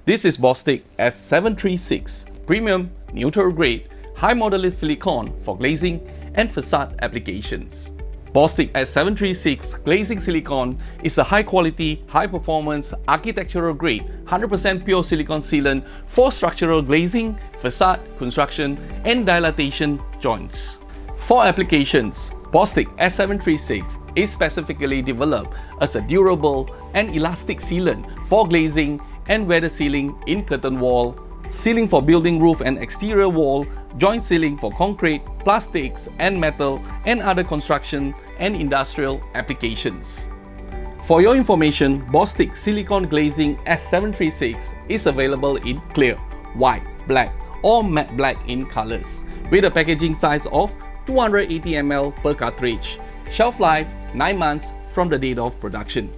This is Bostik S736 Premium Neutral Grade High Modulus Silicone for glazing and facade applications. Bostik S736 Glazing Silicone is a high-quality, high-performance, architectural-grade, 100% pure silicone sealant for structural glazing, facade, construction, and dilatation joints. For applications, Bostik S736 is specifically developed as a durable and elastic sealant for glazing and weather sealing in curtain wall, sealing for building roof and exterior wall, joint sealing for concrete, plastics and metal and other construction and industrial applications. For your information, Bostik Silicone Glazing S736 is available in clear, white, black or matte black in colors with a packaging size of 280 ml per cartridge. Shelf life 9 months from the date of production.